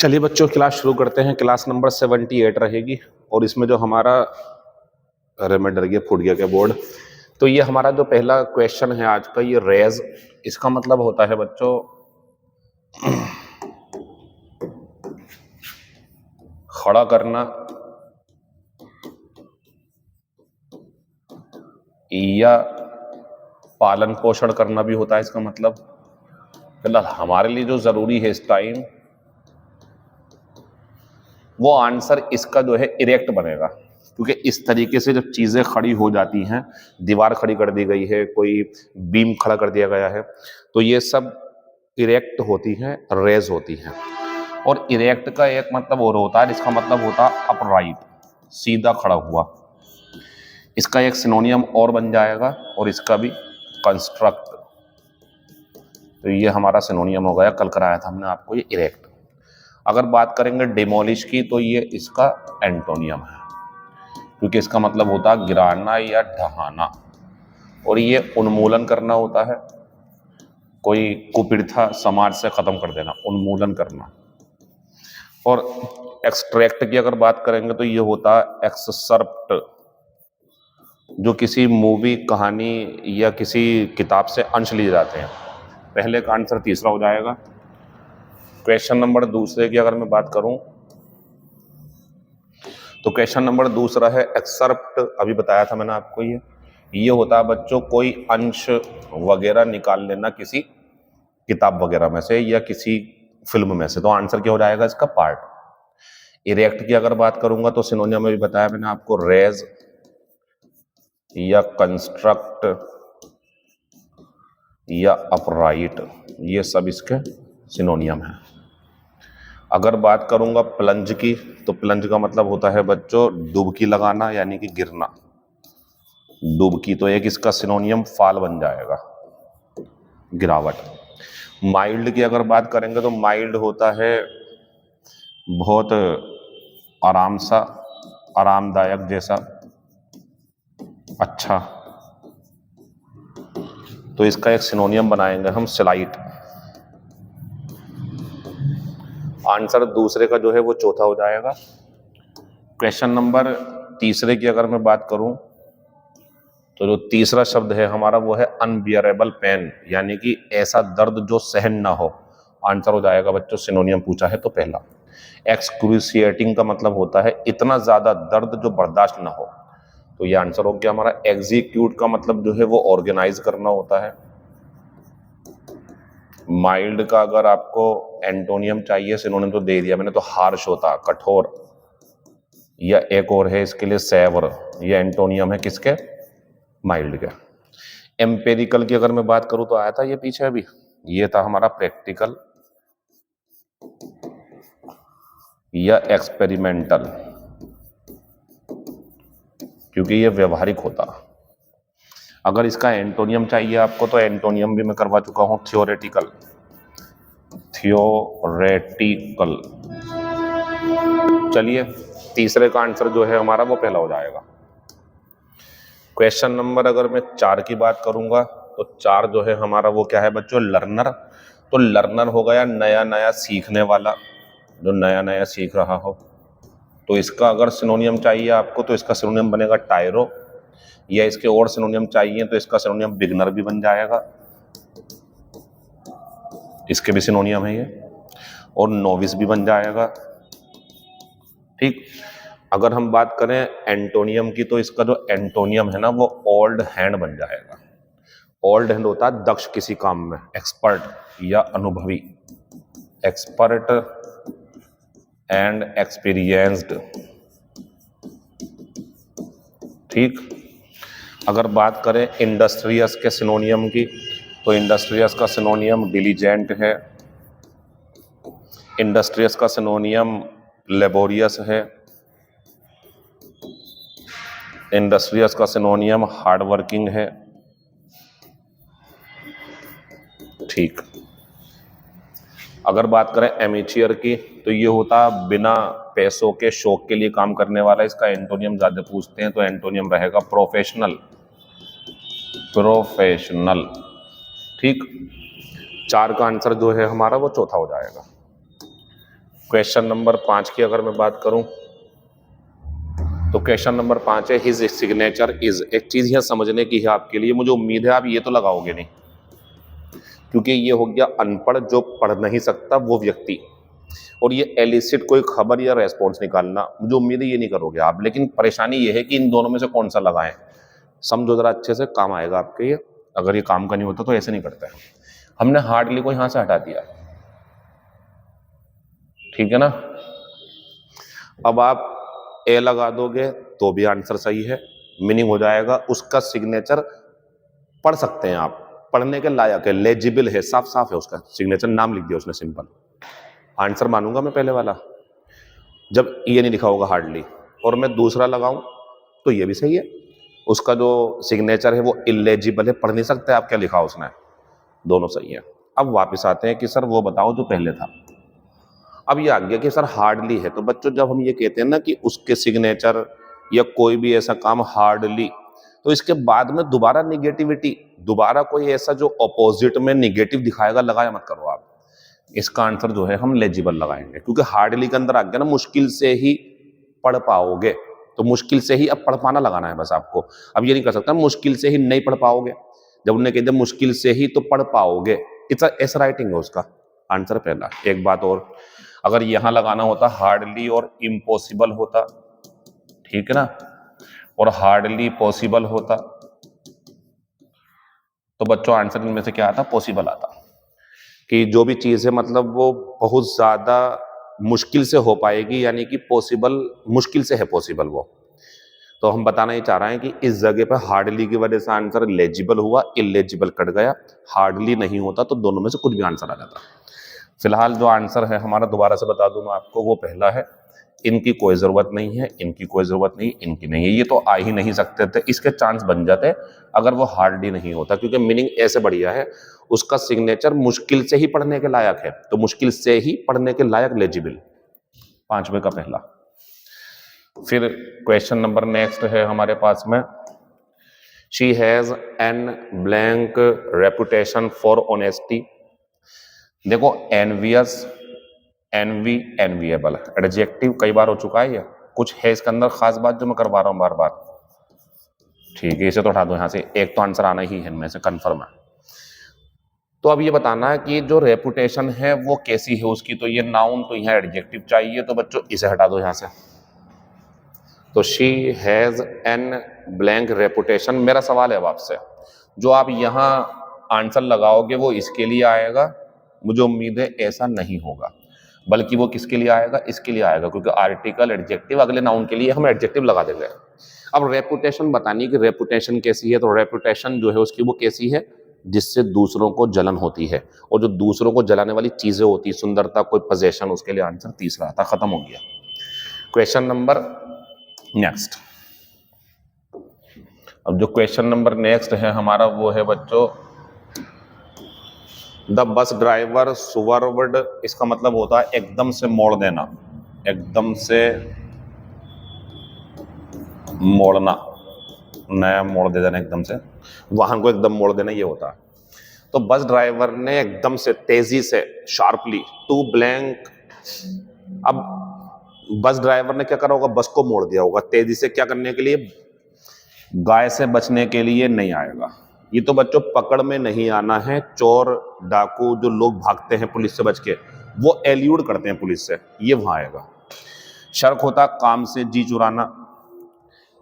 चलिए बच्चों, क्लास शुरू करते हैं। क्लास नंबर 78 रहेगी और इसमें जो हमारा, अरे मैं डर गया, फूट गया क्या बोर्ड। तो ये हमारा जो पहला क्वेश्चन है आज का, ये रेज, इसका मतलब होता है बच्चों खड़ा करना या पालन पोषण करना भी होता है। इसका मतलब फिलहाल हमारे लिए जो जरूरी है इस टाइम, वो आंसर इसका जो है इरेक्ट बनेगा, क्योंकि इस तरीके से जब चीजें खड़ी हो जाती हैं, दीवार खड़ी कर दी गई है, कोई बीम खड़ा कर दिया गया है, तो ये सब इरेक्ट होती हैं, रेज होती हैं। और इरेक्ट का एक मतलब और होता है, इसका मतलब होता है अपराइट, सीधा खड़ा हुआ। इसका एक सिनोनियम और बन जाएगा और इसका भी कंस्ट्रक्ट। तो ये हमारा सिनोनियम हो गया, कल कराया था हमने आपको ये इरेक्ट। अगर बात करेंगे डिमोलिश की, तो ये इसका एंटोनियम है, क्योंकि इसका मतलब होता है गिराना या ढहाना, और ये उन्मूलन करना होता है, कोई कुप्रथा समाज से खत्म कर देना, उन्मूलन करना। और एक्सट्रैक्ट की अगर बात करेंगे तो ये होता है एक्ससर्प्ट, जो किसी मूवी, कहानी या किसी किताब से अंश लिए जाते हैं। पहले का आंसर तीसरा हो जाएगा। क्वेश्चन नंबर दूसरे की अगर मैं बात करूं, तो क्वेश्चन नंबर दूसरा है एक्सर्प्ट। अभी बताया था मैंने आपको, ये होता है बच्चों कोई अंश वगैरह निकाल लेना किसी किताब वगैरह में से या किसी फिल्म में से। तो आंसर क्या हो जाएगा इसका? पार्ट। इरेक्ट की अगर बात करूंगा तो सिनोनियम में भी बताया मैंने आपको, रेज या कंस्ट्रक्ट या अपराइट, ये सब इसके सिनोनियम है। अगर बात करूंगा प्लंज की, तो प्लंज का मतलब होता है बच्चों डुबकी लगाना, यानी कि गिरना, डुबकी। तो एक इसका सिनोनियम फाल बन जाएगा, गिरावट। माइल्ड की अगर बात करेंगे तो माइल्ड होता है बहुत आराम सा, आरामदायक जैसा, अच्छा। तो इसका एक सिनोनियम बनाएंगे हम, स्लाइट। आंसर दूसरे का जो है वो चौथा हो जाएगा। क्वेश्चन नंबर तीसरे की अगर मैं बात करूं, तो जो तीसरा शब्द है हमारा वो है अनबियरेबल पेन, यानी कि ऐसा दर्द जो सहन ना हो। आंसर हो जाएगा बच्चों, सिनोनियम पूछा है तो पहला। एक्सक्रूसिएटिंग का मतलब होता है इतना ज्यादा दर्द जो बर्दाश्त ना हो। तो ये आंसर हो गया हमारा। एग्जीक्यूट का मतलब जो है वो ऑर्गेनाइज करना होता है। माइल्ड का अगर आपको एंटोनियम चाहिए, सिनोनिम तो दे दिया मैंने, तो हार्श होता, कठोर। या एक और है इसके लिए सेवर, ये एंटोनियम है किसके? माइल्ड के। एम्पेरिकल की अगर मैं बात करूं तो आया था ये पीछे अभी, ये था हमारा प्रैक्टिकल या एक्सपेरिमेंटल, क्योंकि ये व्यवहारिक होता। अगर इसका एंटोनियम चाहिए आपको, तो एंटोनियम भी मैं करवा चुका हूं, थियोरेटिकल। थियोरेटिकल। चलिए, तीसरे का आंसर जो है हमारा वो पहला हो जाएगा। क्वेश्चन नंबर अगर मैं 4 की बात करूंगा, तो 4 जो है हमारा वो क्या है बच्चों? लर्नर। तो लर्नर हो गया नया नया सीखने वाला, जो नया नया सीख रहा हो। तो इसका अगर सिनोनियम चाहिए आपको, तो इसका सिनोनियम बनेगा टायरो, या इसके और सिनोनियम चाहिए तो इसका सिनोनियम बिगनर भी बन जाएगा, इसके भी सिनोनियम है ये। और नोविस भी बन जाएगा, ठीक। अगर हम बात करें एंटोनियम की, तो इसका जो एंटोनियम है ना, वो ओल्ड हैंड बन जाएगा। ओल्ड हैंड होता है दक्ष किसी काम में, एक्सपर्ट या अनुभवी, एक्सपर्ट एंड एक्सपीरियंस्ड, ठीक। अगर बात करें इंडस्ट्रियस के सिनोनियम की, तो इंडस्ट्रियस का सिनोनियम डिलीजेंट है, इंडस्ट्रियस का सिनोनियम लेबोरियस है, इंडस्ट्रियस का सिनोनियम हार्डवर्किंग है, ठीक। अगर बात करें एमेच्योर की, तो ये होता बिना पैसों के शौक के लिए काम करने वाला। इसका एंटोनियम ज्यादा पूछते हैं, तो एंटोनियम रहेगा प्रोफेशनल, प्रोफेशनल, ठीक। 4 का आंसर जो है हमारा वो चौथा हो जाएगा। क्वेश्चन नंबर 5 की अगर मैं बात करूं तो क्वेश्चन नंबर 5 है हिज सिग्नेचर इज। एक चीज यह समझने की है आपके लिए, मुझे उम्मीद है आप ये तो लगाओगे नहीं, क्योंकि ये हो गया अनपढ़ जो पढ़ नहीं सकता वो व्यक्ति, और ये एलिसिट कोई खबर या रेस्पॉन्स निकालना, मुझे उम्मीद है ये नहीं करोगे आप। लेकिन परेशानी ये है कि इन दोनों में से कौन सा लगाएं, समझो जरा अच्छे से, काम आएगा आपके ये। अगर ये काम का नहीं होता तो ऐसे नहीं करते। हमने हार्डली को यहां से हटा दिया, ठीक है ना। अब आप ए लगा दोगे तो भी आंसर सही है, मीनिंग हो जाएगा उसका सिग्नेचर पढ़ सकते हैं आप, पढ़ने के लायक है, लेजिबल है, साफ साफ है उसका सिग्नेचर, नाम लिख दिया उसने सिंपल, आंसर मानूंगा मैं पहले वाला। जब ये नहीं लिखा होगा हार्डली और मैं दूसरा लगाऊं तो ये भी सही है, उसका जो सिग्नेचर है वो इलेजिबल है, पढ़ नहीं सकते आप क्या लिखा उसने, दोनों सही है। अब वापस आते हैं कि सर वो बताओ जो पहले था। अब ये आ गया कि सर हार्डली है, तो बच्चों जब हम ये कहते हैं ना कि उसके सिग्नेचर या कोई भी ऐसा काम हार्डली, तो इसके बाद में दोबारा निगेटिविटी, दोबारा कोई ऐसा जो अपोजिट में निगेटिव दिखाएगा, लगाया मत करो आप। इसका आंसर जो है हम लेजिबल लगाएंगे, क्योंकि हार्डली के अंदर आ गया ना मुश्किल से ही पढ़ पाओगे, तो मुश्किल से ही अब पढ़ पाना लगाना है बस आपको। अब ये नहीं कर सकता मुश्किल से ही नहीं पढ़ पाओगे, जब उन्हें कहते मुश्किल से ही तो पढ़ पाओगे, इतना ऐसा राइटिंग है उसका आंसर पहला। एक बात और, अगर यहां लगाना होता हार्डली और इम्पॉसिबल होता, ठीक है ना, और हार्डली पॉसिबल होता, तो बच्चों आंसर इनमें से क्या आता, पॉसिबल आता, कि जो भी चीज है मतलब वो बहुत ज्यादा मुश्किल से हो पाएगी, यानी कि पॉसिबल मुश्किल से है पॉसिबल वो। तो हम बताना ही चाह रहे हैं कि इस जगह पर हार्डली की वजह से आंसर लेजिबल हुआ, इलेजिबल कट गया, हार्डली नहीं होता तो दोनों में से कुछ भी आंसर आ जाता। फिलहाल जो आंसर है हमारा, दोबारा से बता दूं मैं आपको, वो पहला है, इनकी कोई जरूरत नहीं है, इनकी कोई जरूरत नहीं, इनकी नहीं है, ये तो आ ही नहीं सकते थे, इसके चांस बन जाते अगर वो हार्डली नहीं होता, क्योंकि मीनिंग ऐसे बढ़िया है, उसका सिग्नेचर मुश्किल से ही पढ़ने के लायक है, तो मुश्किल से ही पढ़ने के लायक लेजिबल, 5वें का पहला। फिर क्वेश्चन नंबर नेक्स्ट है हमारे पास में, she has an blank reputation for honesty. देखो एनवियस, एनवी, एनविएबल, एडजेक्टिव कई बार हो चुका है, ये कुछ है इसके अंदर खास बात जो मैं करवा रहा हूं बार बार, ठीक है, इसे तो हटा दो यहां से, एक तो आंसर आना ही है इनमें से, कंफर्म है। तो अब ये बताना है कि जो रेपुटेशन है वो कैसी है उसकी, तो ये नाउन, तो यहाँ एडजेक्टिव चाहिए, तो बच्चों इसे हटा दो यहां से। तो she has an blank reputation, मेरा सवाल है अब आपसे, जो आप यहां आंसर लगाओगे वो इसके लिए आएगा, मुझे उम्मीद है ऐसा नहीं होगा, बल्कि वो किसके लिए आएगा, इसके लिए आएगा, क्योंकि आर्टिकल एडजेक्टिव अगले नाउन के लिए हम एडजेक्टिव लगा देंगे। अब रेपुटेशन बतानी कि रेपुटेशन कैसी है, तो रेपुटेशन जो है उसकी वो कैसी है, जिससे दूसरों को जलन होती है, और जो दूसरों को जलाने वाली चीजें होती है, सुंदरता, कोई पोजेशन, उसके लिए आंसर तीसरा आता, खत्म हो गया। क्वेश्चन नंबर नेक्स्ट, अब जो क्वेश्चन नंबर नेक्स्ट है हमारा वो है बच्चों, द बस ड्राइवर स्वर्वड, इसका मतलब होता है एकदम से मोड़ देना, एकदम से मोड़ना, नया मोड़ दे देना, एकदम से वाहन को एकदम मोड़ देना, ये होता है। तो बस ड्राइवर ने एकदम से, तेजी से, शार्पली, टू ब्लैंक, अब बस ड्राइवर ने क्या करा होगा, बस को मोड़ दिया होगा तेजी से, क्या करने के लिए, गाय से बचने के लिए नहीं आएगा। ये तो बच्चों पकड़ में नहीं आना है, चोर डाकू जो लोग भागते हैं पुलिस से बच के, वो एल्यूड करते हैं पुलिस से, ये वहां आएगा। शर्क होता काम से जी चुराना,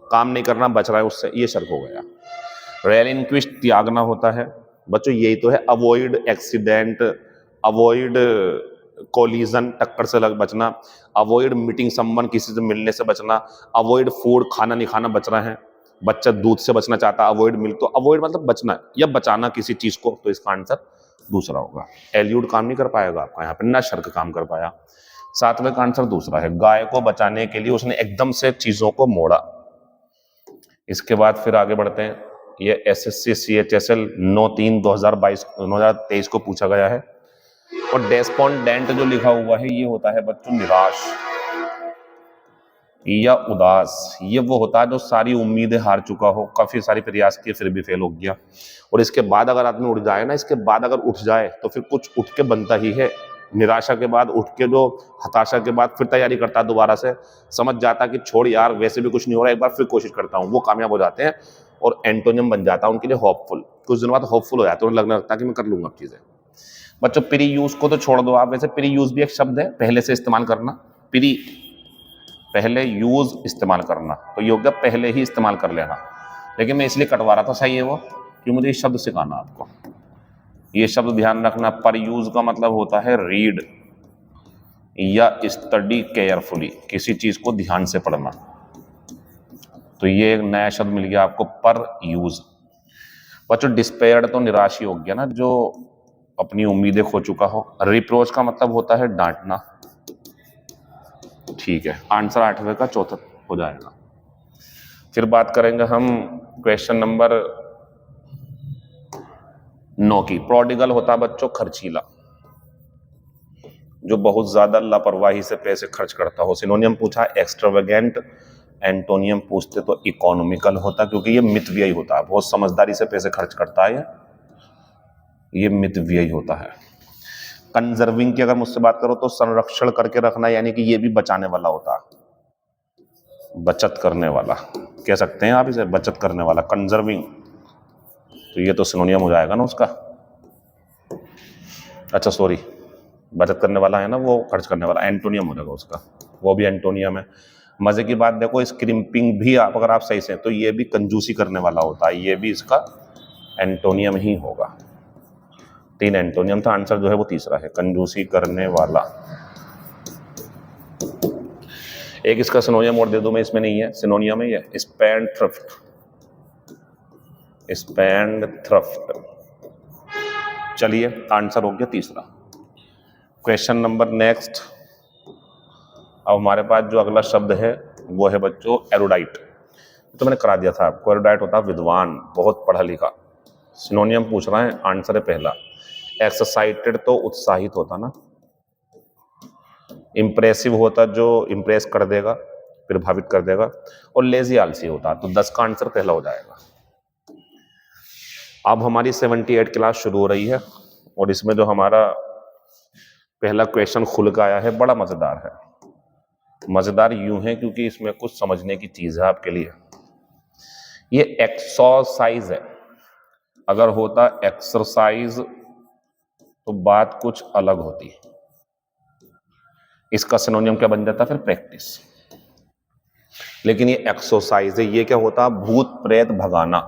काम नहीं करना, बच रहा है उससे, ये शर्क हो गया। रेलिंक्विश त्यागना होता है बच्चों, यही तो है, अवॉइड एक्सीडेंट, अवॉइड कोलिजन, टक्कर से लग बचना, अवॉइड मीटिंग समवन, किसी से मिलने से बचना, अवॉइड फूड, खाना नहीं खाना, बच रहे हैं, बच्चा दूध से बचना चाहता है, अवॉइड मिल्क, तो अवॉइड मतलब बचना या बचाना किसी चीज को, तो इसका आंसर दूसरा होगा। एल्यूड काम नहीं कर पाएगा आपका यहाँ पे, ना शर्क काम कर पाया। 7वें का आंसर दूसरा है, गाय को बचाने के लिए उसने एकदम से चीजों को मोड़ा। इसके बाद फिर आगे बढ़ते हैं, ये SSC CHSL 9/3/2023 को पूछा गया है, और डेस्पोंडेंट जो लिखा हुआ है ये होता है बच्चों निराश या उदास, ये वो होता है जो सारी उम्मीदें हार चुका हो, काफी सारी प्रयास किए फिर भी फेल हो गया, और इसके बाद अगर आदमी उठ जाए ना, इसके बाद अगर उठ जाए तो फिर कुछ उठ के बनता ही है, निराशा के बाद उठ के जो हताशा के बाद फिर तैयारी करता है दोबारा से, समझ जाता है कि छोड़ यार वैसे भी कुछ नहीं हो रहा, एक बार फिर कोशिश करता हूँ, वो कामयाब हो जाते हैं। और एंटोनियम बन जाता है उनके लिए होपफुल। कुछ दिन बाद होपफुल हो जाते हैं, उन्हें लगने लगता है कि मैं कर लूंगा अब चीज़ें। बच्चों प्री यूज को तो छोड़ दो आप, वैसे प्री यूज भी एक शब्द है, पहले से इस्तेमाल करना। प्री पहले यूज इस्तेमाल करना, तो ये हो गया पहले ही इस्तेमाल कर लेना। लेकिन मैं इसलिए कटवा रहा था, सही है वो, कि मुझे ये शब्द सिखाना आपको। ये शब्द ध्यान रखना, पर यूज का मतलब होता है रीड या स्टडी केयरफुली, किसी चीज को ध्यान से पढ़ना। तो ये एक नया शब्द मिल गया आपको, पर यूज। बच्चों डिस्पेयर्ड तो निराश ही हो गया ना, जो अपनी उम्मीदें खो चुका हो। रिप्रोच का मतलब होता है डांटना। ठीक है, आंसर 8वें का चौथा हो जाएगा। फिर बात करेंगे हम क्वेश्चन नंबर 9 की। प्रोडिगल होता है बच्चों खर्चीला, जो बहुत ज्यादा लापरवाही से पैसे खर्च करता हो। सिनोनियम पूछा एक्स्ट्रावेगेंट, एंटोनियम पूछते तो इकोनॉमिकल होता, क्योंकि ये मितव्ययी होता है, बहुत समझदारी से पैसे खर्च करता है, ये मितव्ययी होता है। कंजर्विंग की अगर मुझसे बात करो तो संरक्षण करके रखना, यानी कि ये भी बचाने वाला होता है, बचत करने वाला कह सकते हैं आप इसे, बचत करने वाला कंजर्विंग। तो ये तो सिनोनियम हो जाएगा ना उसका। अच्छा सॉरी, बचत करने वाला है ना, वो खर्च करने वाला, एंटोनियम हो जाएगा उसका, वो भी एंटोनियम है। मजे की बात देखो, स्क्रिम्पिंग भी आप अगर आप सही से, तो ये भी कंजूसी करने वाला होता है, ये भी इसका एंटोनियम ही होगा। 3 एंटोनियम था, आंसर जो है वो तीसरा है, कंजूसी करने वाला। एक इसका सिनोनियम और दे दूं मैं, इसमें नहीं है, सिनोनियम है ये, स्पेंड थ्रिफ्ट, स्पेंड थ्रिफ्ट। चलिए आंसर हो गया तीसरा। Question number next. अब हमारे पास जो अगला शब्द है वो है बच्चों एरोडाइट। तो मैंने करा दिया था आपको, एरोडाइट होता है विद्वान, बहुत पढ़ा लिखा। सिनोनियम पूछ रहा है, आंसर है पहला। एक्साइटेड तो उत्साहित होता ना, इंप्रेसिव होता जो इंप्रेस कर देगा, प्रभावित कर देगा, और लेजी आलसी होता। तो 10 का आंसर पहला हो जाएगा। अब हमारी 78 क्लास शुरू हो रही है, और इसमें जो हमारा पहला क्वेश्चन खुल का आया है बड़ा मजेदार है। मजेदार यूं है क्योंकि इसमें कुछ समझने की चीज है आपके लिए। ये एक्सरसाइज है, अगर होता एक्सरसाइज तो बात कुछ अलग होती। इसका सिनोनियम क्या बन जाता फिर, प्रैक्टिस। लेकिन ये एक्सरसाइज है, ये क्या होता, भूत प्रेत भगाना,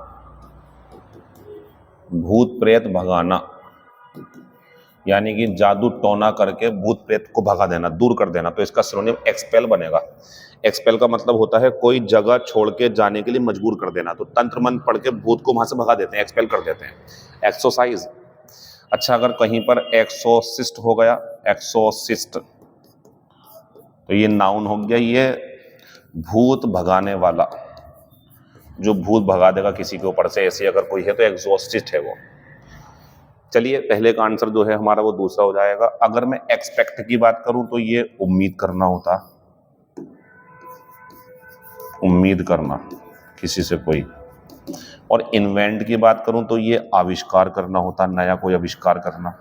भूत प्रेत भगाना, यानी कि जादू टोना करके भूत प्रेत को भगा देना, दूर कर देना। तो इसका सिनोनियम एक्सपेल बनेगा। एक्सपेल का मतलब होता है कोई जगह छोड़ के जाने के लिए मजबूर कर देना। तो तंत्र मंत्र पढ़ के भूत को वहां से भगा देते हैं, एक्सपेल कर देते हैं। एक्सोसाइज। अच्छा अगर कहीं पर एक्सोसिस्ट हो गया, एक्सोसिस्ट, तो ये नाउन हो गया, ये भूत भगाने वाला, जो भूत भगा देगा किसी के ऊपर से, ऐसे अगर कोई है तो एक्सोसिस्ट है वो। चलिए पहले का आंसर जो है हमारा वो दूसरा हो जाएगा। अगर मैं एक्सपेक्ट की बात करूं तो ये उम्मीद करना होता, उम्मीद करना किसी से कोई। और इन्वेंट की बात करूं तो ये आविष्कार करना होता, नया कोई आविष्कार करना।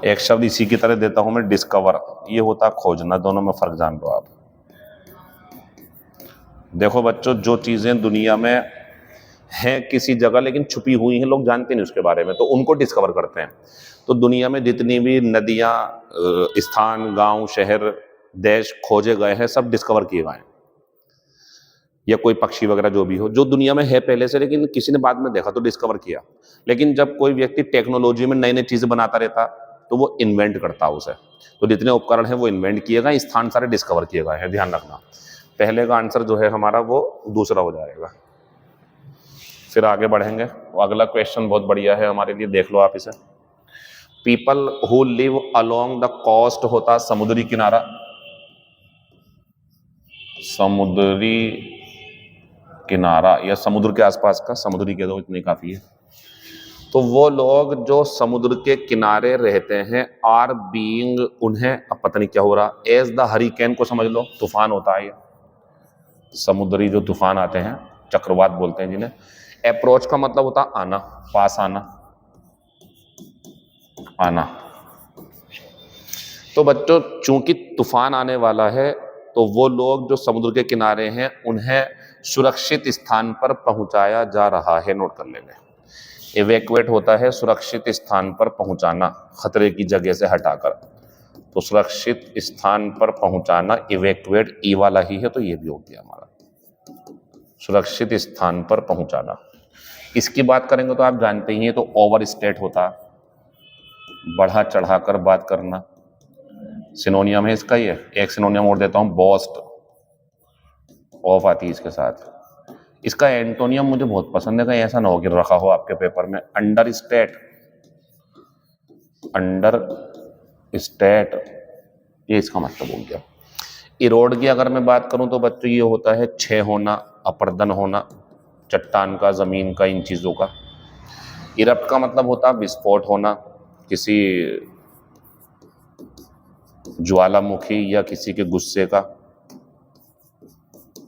एक शब्द इसी की तरह देता हूं मैं, डिस्कवर, ये होता खोजना। दोनों में फर्क जान लो आप। देखो बच्चों, जो चीजें दुनिया में हैं किसी जगह लेकिन छुपी हुई हैं, लोग जानते नहीं उसके बारे में, तो उनको डिस्कवर करते हैं। तो दुनिया में जितनी भी नदियां, स्थान, गांव, शहर, देश खोजे गए हैं, सब डिस्कवर किए गए हैं। या कोई पक्षी वगैरह जो भी हो, जो दुनिया में है पहले से लेकिन किसी ने बाद में देखा तो डिस्कवर किया। लेकिन जब कोई व्यक्ति टेक्नोलॉजी में नई नई चीजें बनाता रहता तो वो इन्वेंट करता उसे। तो जितने उपकरण हैं वो इन्वेंट किए गए, स्थान सारे डिस्कवर किए गए हैं, ध्यान रखना। पहले का आंसर जो है हमारा वो दूसरा हो जाएगा। फिर आगे बढ़ेंगे। अगला क्वेश्चन बहुत बढ़िया है हमारे लिए, देख लो आप इसे। People who live along the coast होता समुद्री किनारा, समुद्री किनारा या समुद्र के आसपास का, समुद्री कह दो इतनी काफी है। तो वो लोग जो समुद्र के किनारे रहते हैं, आर बीइंग, उन्हें, अब पता नहीं क्या हो रहा, एज द हरिकेन को समझ लो, तूफान होता है ये, समुद्री जो तूफान आते हैं, चक्रवात बोलते हैं जिन्हें, अप्रोच का मतलब होता आना, पास आना, आना। तो बच्चों चूंकि तूफान आने वाला है तो वो लोग जो समुद्र के किनारे हैं उन्हें सुरक्षित स्थान पर पहुंचाया जा रहा है। नोट कर लेंगे, इवैक्यूएट होता है सुरक्षित स्थान पर पहुंचाना, खतरे की जगह से हटाकर। तो सुरक्षित स्थान पर पहुंचाना इवैक्यूएट ई वाला ही है, तो ये भी हो गया हमारा सुरक्षित स्थान पर पहुंचाना। इसकी बात करेंगे तो आप जानते ही हैं, तो ओवर स्टेट होता, बढ़ा चढ़ाकर बात करना। सिनोनियम है इसका, ये एक सिनोनियम और देता हूं, बॉस्ट, ऑफ आती है इसके साथ। इसका एंटोनियम मुझे बहुत पसंद है, कहीं ऐसा ना हो कि रखा हो आपके पेपर में, अंडर स्टेट, अंडर स्टेट, ये इसका मतलब हो गया। इरोड की अगर मैं बात करूं तो बच्चों ये होता है क्षय होना, अपर्दन होना, चट्टान का, जमीन का, इन चीजों का। इरप्ट का मतलब होता है विस्फोट होना, किसी ज्वालामुखी या किसी के गुस्से का।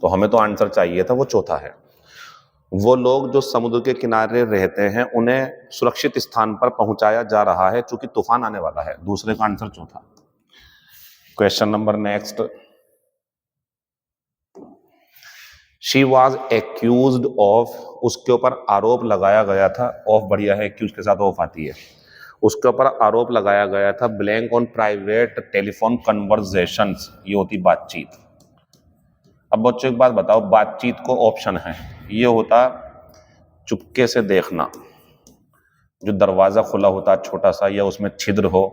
तो हमें तो आंसर चाहिए था वो चौथा है। वो लोग जो समुद्र के किनारे रहते हैं उन्हें सुरक्षित स्थान पर पहुंचाया जा रहा है चूंकि तूफान आने वाला है। दूसरे का आंसर चौथा। Question number next, she was accused of, उसके ऊपर आरोप लगाया गया था, ऑफ बढ़िया है, एक्यूज के साथ ऑफ आती है, उसके ऊपर आरोप लगाया गया था, blank on private telephone conversations, ये होती बातचीत। अब बच्चों एक बात बताओ, बातचीत को ऑप्शन है, ये होता चुपके से देखना, जो दरवाजा खुला होता छोटा सा या उसमें छिद्र हो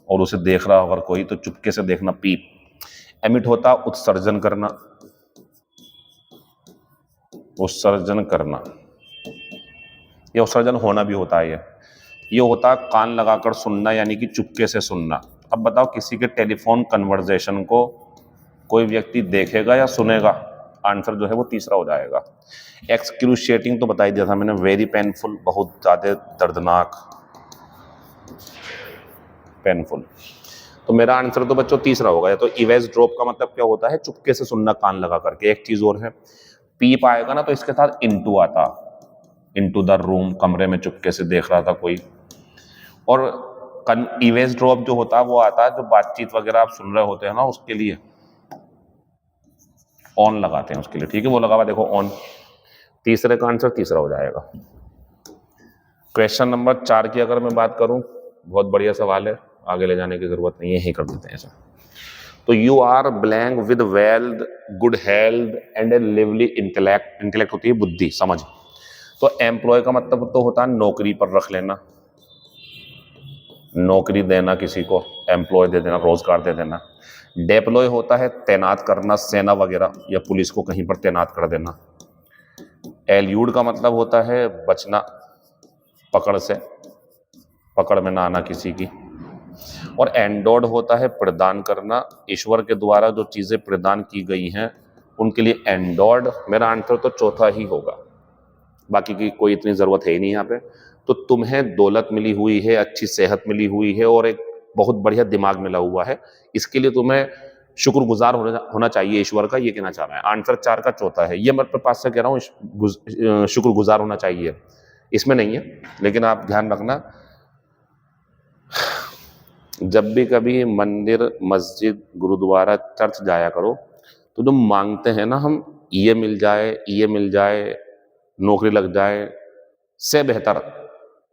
और उसे देख रहा हो अगर कोई, तो चुपके से देखना, पीप। एमिट होता उत्सर्जन करना, उत्सर्जन करना, या उत्सर्जन होना भी होता है। ये होता कान लगाकर सुनना, यानी कि चुपके से सुनना। अब बताओ किसी के टेलीफोन कन्वर्सेशन को कोई व्यक्ति देखेगा या सुनेगा? आंसर जो है वो तीसरा हो जाएगा। एक्सक्रूशिएटिंग तो बता ही दिया था मैंने, वेरी पेनफुल, बहुत ज्यादा दर्दनाक, पेनफुल। तो मेरा आंसर तो बच्चों तीसरा होगा। या तो इवेज ड्रॉप का मतलब क्या होता है, चुपके से सुनना कान लगा करके। एक चीज और है, पीप आएगा ना तो इसके साथ इनटू आता, इनटू द रूम, कमरे में चुपके से देख रहा था कोई। और इवेज ड्रॉप जो होता है वो आता है जो बातचीत वगैरह आप सुन रहे होते हैं ना, उसके लिए ऑन लगाते हैं उसके लिए, ठीक है, वो लगा हुआ देखो ऑन। तीसरे का आंसर तीसरा हो जाएगा। क्वेश्चन नंबर 4 की अगर मैं बात करूं, बहुत बढ़िया सवाल है, आगे ले जाने की जरूरत नहीं है, यही कर देते हैं ऐसा। तो you are blank with wealth, good health and a lively intellect, intellect होती है बुद्धि, समझ। तो एम्प्लॉय का मतलब तो होता है नौकरी पर रख लेना, नौकरी देना किसी को, एम्प्लॉय दे देना, रोजगार दे देना। डेप्लॉय होता है तैनात करना, सेना वगैरह या पुलिस को कहीं पर तैनात कर देना। एल्यूड का मतलब होता है बचना, पकड़ से, पकड़ में ना आना किसी की। और एंडोड होता है प्रदान करना, ईश्वर के द्वारा जो चीजें प्रदान की गई हैं उनके लिए एंडोड। मेरा आंसर तो चौथा ही होगा, बाकी की कोई इतनी जरूरत है ही नहीं यहाँ पे। तो तुम्हें दौलत मिली हुई है, अच्छी सेहत मिली हुई है और एक बहुत बढ़िया दिमाग मिला हुआ है, इसके लिए तुम्हें शुक्रगुजार होना चाहिए ईश्वर का, ये कहना चाह रहा है। आंसर 4 का चौथा है, ये मैं पास से कह रहा हूँ, शुक्रगुजार होना चाहिए, इसमें नहीं है, लेकिन आप ध्यान रखना जब भी कभी मंदिर, मस्जिद, गुरुद्वारा, चर्च जाया करो तो जो मांगते हैं ना हम, ये मिल जाए, ये मिल जाए, नौकरी लग जाए, से बेहतर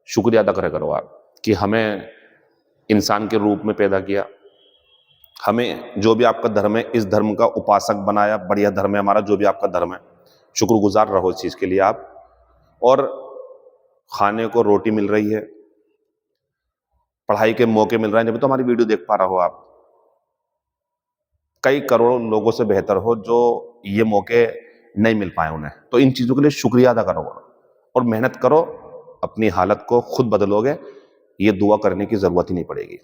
शुक्रिया अदा करे करो आप कि हमें इंसान के रूप में पैदा किया, हमें जो भी आपका धर्म है इस धर्म का उपासक बनाया, बढ़िया धर्म है हमारा, जो भी आपका धर्म है, शुक्रगुजार रहो इस चीज के लिए आप। और खाने को रोटी मिल रही है, पढ़ाई के मौके मिल रहे हैं, जब तो हमारी वीडियो देख पा रहे हो आप, कई करोड़ों लोगों से बेहतर हो जो ये मौके नहीं मिल पाए उन्हें। तो इन चीजों के लिए शुक्रिया अदा करो और मेहनत करो, अपनी हालत को खुद बदलोगे, ये दुआ करने की जरूरत ही नहीं पड़ेगी।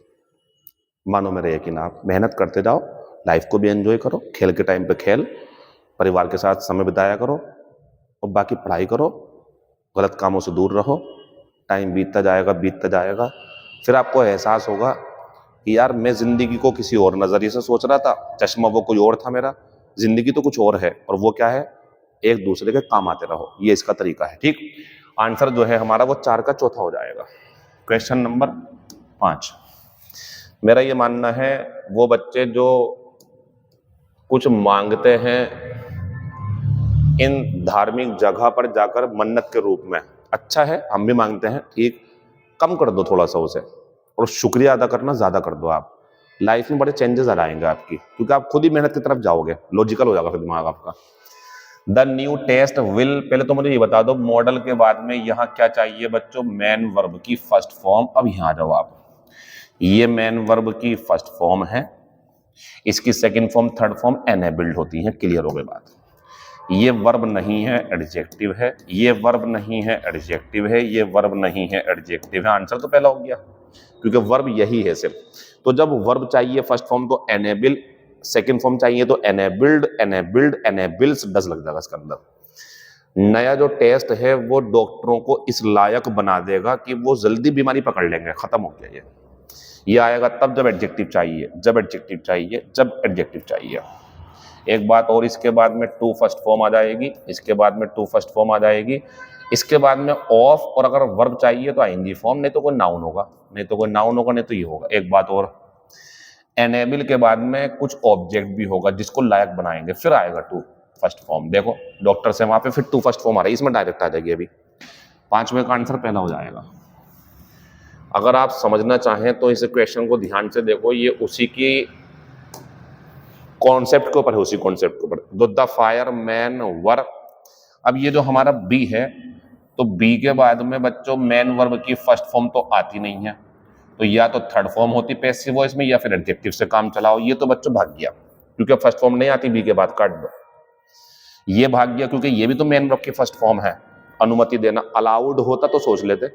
मानो मेरा यकीन, आप मेहनत करते जाओ, लाइफ को भी एंजॉय करो, खेल के टाइम पे खेल, परिवार के साथ समय बिताया करो और बाकी पढ़ाई करो, गलत कामों से दूर रहो। टाइम बीतता जाएगा, बीतता जाएगा, फिर आपको एहसास होगा कि यार मैं जिंदगी को किसी और नजरिए से सोच रहा था, चश्मा वो कोई और था मेरा, जिंदगी तो कुछ और है। और वो क्या है? एक दूसरे के काम आते रहो, ये इसका तरीका है। ठीक, आंसर जो है हमारा वो 4 का चौथा हो जाएगा। क्वेश्चन नंबर 5, मेरा ये मानना है वो बच्चे जो कुछ मांगते हैं इन धार्मिक जगह पर जाकर मन्नत के रूप में, अच्छा है, हम भी मांगते हैं, ठीक, कम कर दो थोड़ा सा उसे, और शुक्रिया अदा करना ज्यादा कर दो। आप लाइफ में बड़े चेंजेस आ जाएंगे आपकी, क्योंकि आप खुद ही मेहनत की तरफ जाओगे, लॉजिकल हो जाएगा फिर दिमाग आपका। द न्यू टेस्ट विल, पहले तो मुझे ये बता दो मॉडल के बाद में यहाँ क्या चाहिए बच्चों, मैन वर्ब की फर्स्ट फॉर्म। अब यहाँ आ जाओ आप, ये मैन वर्ब की फर्स्ट फॉर्म है, इसकी second form third form enabled होती है, क्लियर हो गई बात। ये वर्ब नहीं है, एडजेक्टिव है, ये वर्ब नहीं है, एडजेक्टिव है, ये वर्ब नहीं है, एडजेक्टिव है। आंसर तो पहला हो गया, क्योंकि वर्ब यही है सिर्फ। तो जब वर्ब चाहिए फर्स्ट फॉर्म तो एनेबल, सेकंड फॉर्म चाहिए तो एनेबल्ड, एनेबल्ड, एनेबल्स, डज लग जाएगा इसके अंदर। नया जो टेस्ट है वो डॉक्टरों को इस लायक बना देगा कि वो जल्दी बीमारी पकड़ लेंगे, खत्म हो गया ये आएगा तब जब एडजेक्टिव चाहिए, जब एडजेक्टिव चाहिए, जब एडजेक्टिव चाहिए। एक बात और, इसके बाद में टू फर्स्ट फॉर्म आ जाएगी, इसके बाद में टू फर्स्ट फॉर्म आ जाएगी, इसके बाद में ऑफ, और अगर वर्ब चाहिए तो आईएनजी फॉर्म, नहीं तो कोई नाउन होगा, नहीं तो कोई नाउन होगा, नहीं तो ये होगा। एक बात और, एनेबल के बाद में कुछ ऑब्जेक्ट भी होगा जिसको लायक बनाएंगे, फिर आएगा टू फर्स्ट फॉर्म। देखो डॉक्टर से वहां पे फिर टू फर्स्ट फॉर्म आ रही है, इसमें डायरेक्ट आ जाएगी। अभी 5वें का आंसर पहला हो जाएगा। अगर आप समझना चाहें तो इस क्वेश्चन को ध्यान से देखो, ये उसी की कॉन्सेप्ट के ऊपर है, उसी कॉन्सेप्ट के ऊपर। द फायर मैन वर, अब ये जो हमारा बी है, तो बी के बाद में बच्चों मैन वर्ब की फर्स्ट फॉर्म तो आती नहीं है, तो या तो थर्ड फॉर्म होती पैसिव वॉइस में, या फिर एडजेक्टिव से काम चलाओ। ये तो बच्चों भाग गया, क्योंकि फर्स्ट फॉर्म नहीं आती बी के बाद, काट दो। ये भाग गया क्योंकि ये भी तो मैन वर्ब की फर्स्ट फॉर्म है। अनुमति देना, अलाउड होता तो सोच लेते।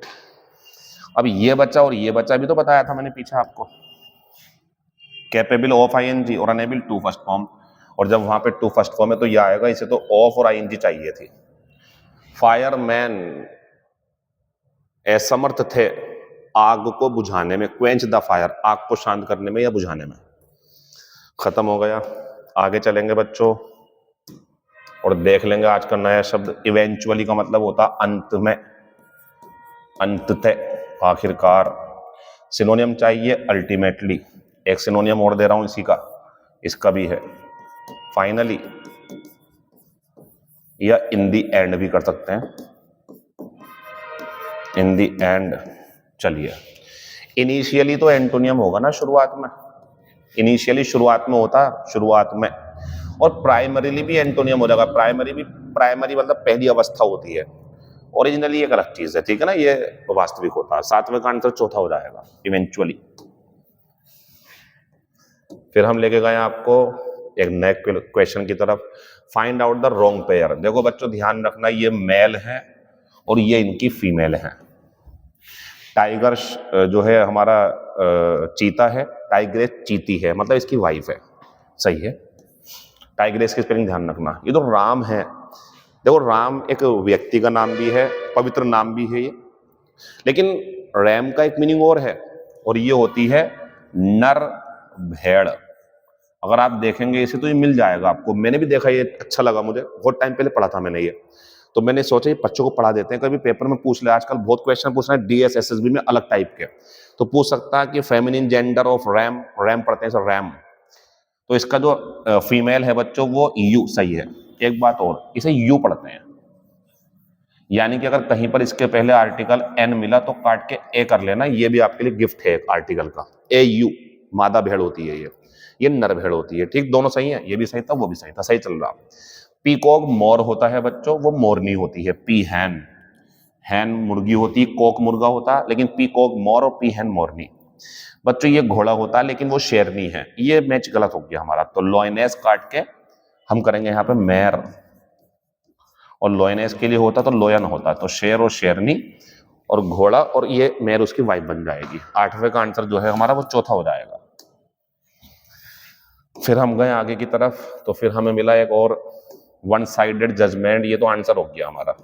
अब ये बच्चा और ये बच्चा भी तो बताया था मैंने पीछे आपको, कैपेबल ऑफ आईएनजी और अनेबल टू फर्स्ट फॉर्म, और जब वहां पे टू फर्स्ट फॉर्म है तो ये आएगा, इसे तो ऑफ और आईएनजी चाहिए थी। फायरमैन असमर्थ थे आग को बुझाने में, क्वेंच द फायर, आग को शांत करने में या बुझाने में। खत्म हो गया। आगे चलेंगे बच्चों और देख लेंगे आज का नया शब्द। इवेंचुअली का मतलब होता अंत में, अंततः, आखिरकार। सिनोनियम चाहिए अल्टीमेटली, एक सिनोनियम और दे रहा हूं इसी का, इसका भी है फाइनली, या इन दी एंड भी कर सकते हैं, इन दी एंड। चलिए, इनिशियली तो एंटोनियम होगा ना शुरुआत में, इनिशियली शुरुआत में होता है, शुरुआत में। और प्राइमरीली भी एंटोनियम हो जाएगा। प्राइमरी मतलब पहली अवस्था होती है, ओरिजिनली एक अलग चीज है, ठीक है ना, ये वास्तविक होता है। 7वें का आंसर चौथा हो जाएगा, इवेंचुअली। फिर हम लेके गए आपको एक नए क्वेश्चन की तरफ, find out the wrong pair. देखो बच्चों ध्यान रखना, ये मेल है और ये इनकी फीमेल है। टाइगर जो है हमारा चीता है, टाइग्रेस चीती है, मतलब इसकी वाइफ है, सही है। टाइग्रेस की स्पेलिंग ध्यान रखना। ये तो राम है, देखो राम एक व्यक्ति का नाम भी है, पवित्र नाम भी है ये, लेकिन रैम का एक मीनिंग और है, और ये होती है नर भेड़। अगर आप देखेंगे इसे तो ये मिल जाएगा आपको, मैंने भी देखा, ये अच्छा लगा मुझे, बहुत टाइम पहले पढ़ा था मैंने ये, तो मैंने सोचा ये बच्चों को पढ़ा देते हैं, कभी पेपर में पूछ ले। आजकल बहुत क्वेश्चन पूछ रहे हैं डीएस एसएसबी में अलग टाइप के, तो पूछ सकता है कि feminine gender of RAM, RAM पढ़ते हैं सर रैम, तो इसका जो फीमेल है बच्चों वो यू, सही है। एक बात और, इसे यू पढ़ते हैं, यानी कि अगर कहीं पर इसके पहले आर्टिकल एन मिला तो काट के ए कर लेना, ये भी आपके लिए गिफ्ट है एक आर्टिकल का। ए यू मादा भेड़ होती है, ये नर भेड़ होती है, ठीक, दोनों सही है, ये भी सही था वो भी सही था, सही चल रहा। पीकॉक मोर होता है बच्चों, वो मोरनी होती है। पी हैन, हैन मुर्गी होती है, कॉक मुर्गा होता है, लेकिन पीकॉक मोर और पी हैन मोरनी। बच्चों ये घोड़ा होता है लेकिन वो शेरनी है, ये मैच गलत हो गया हमारा, तो लॉयनेस काट के हम करेंगे यहाँ पे मैर, और लॉयनेस के लिए होता तो लोयन होता, तो शेर और शेरनी और घोड़ा, और ये मैर उसकी वाइफ बन जाएगी। 8वें का आंसर जो है हमारा वो चौथा हो जाएगा। फिर हम गए आगे की तरफ, तो फिर हमें मिला एक और, वन साइडेड जजमेंट, ये तो आंसर हो गया हमारा।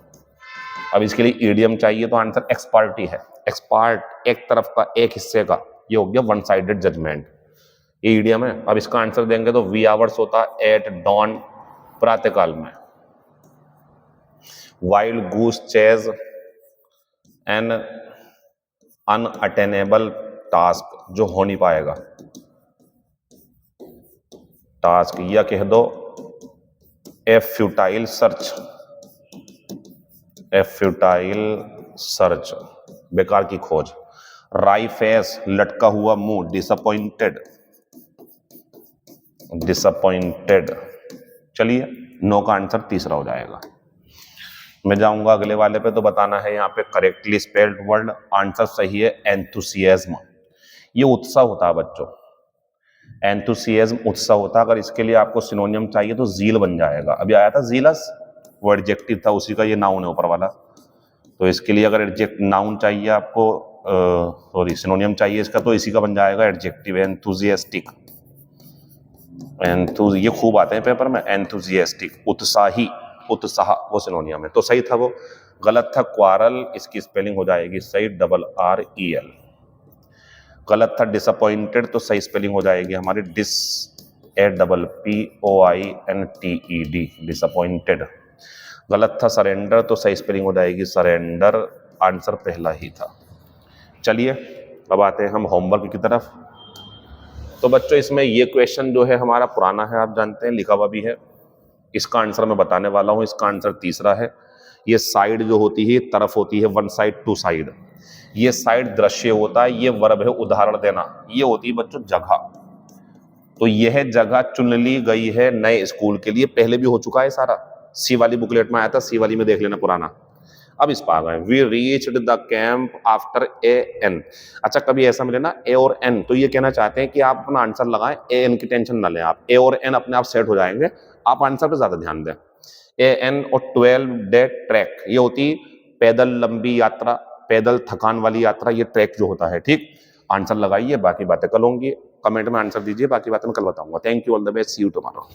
अब इसके लिए ईडियम चाहिए, तो आंसर एक्सपर्टी है, एक्सपर्ट एक तरफ का, एक हिस्से का, ये हो गया वन साइडेड जजमेंट, ये ईडियम है। अब इसका आंसर देंगे तो वी आवर्स होता एट डॉन, प्रातःकाल में। Wild goose chase an unattainable task, जो हो नहीं पाएगा टास्क, या कह दो a futile search, a futile search, बेकार की खोज। राई फेस, लटका हुआ मुंह, डिसअपॉइंटेड, डिसअपॉइंटेड। चलिए नो का आंसर तीसरा हो जाएगा। मैं जाऊंगा अगले वाले पे, तो बताना है यहाँ पे करेक्टली स्पेल्ड वर्ड। आंसर सही है एंथुसियाज्म। ये उत्साह होता है बच्चों, एंथुसियाज्म उत्साह होता है। अगर इसके लिए आपको सिनोनियम चाहिए तो जील बन जाएगा। अभी आया था जीलस, वो एडजेक्टिव था, उसी का ये नाउन है ऊपर वाला। तो इसके लिए अगर एडजेक्ट नाउन चाहिए आपको, सॉरी सिनोनियम चाहिए इसका, तो इसी का बन जाएगा एडजेक्टिव एंथुसियास्टिक। ये खूब आते हैं पेपर में, एंथुसियास्टिक, उत्साही, उत्साह, वो सिनोनियम है। तो सही था वो, गलत था क्वारल, इसकी स्पेलिंग हो जाएगी सही RREL। गलत था डिसअपॉइंटेड, तो सही स्पेलिंग हो जाएगी हमारी DISAPPOINTED, डिसअपॉइंटेड। गलत था सरेंडर, तो सही स्पेलिंग हो जाएगी सरेंडर। आंसर पहला ही था। चलिए अब आते हैं हम होमवर्क की तरफ। तो बच्चों इसमें ये क्वेश्चन जो है हमारा पुराना है, आप जानते हैं, लिखा हुआ भी है। इसका आंसर मैं बताने वाला हूं। इसका आंसर तीसरा है। ये साइड जो होती है, तरफ होती है, वन साइड, टू साइड। ये साइड दृश्य होता है, ये वर्ब है उदाहरण देना। ये होती है बच्चों जगह। तो यह जगह चुन ली गई है नए स्कूल के लिए। पहले भी हो चुका है सारा, सी वाली बुकलेट में आया था, सी वाली में देख लेना पुराना। अब इस पर आ गए, we reached the camp after AN। अच्छा कभी ऐसा मिले ना ए और एन, तो ये कहना चाहते हैं कि आप अपना आंसर लगाएं, AN की टेंशन ना लें आप, ए और एन अपने आप सेट हो जाएंगे, आप आंसर पे ज्यादा ध्यान दें। AN और 12 डे ट्रैक, ये होती पैदल लंबी यात्रा, पैदल थकान वाली यात्रा, ये ट्रैक जो होता है। ठीक, आंसर लगाइए, बाकी बातें कल होंगी। कमेंट में आंसर दीजिए, बाकी बातें मैं कल बताऊंगा। Thank you, all the best, see you tomorrow.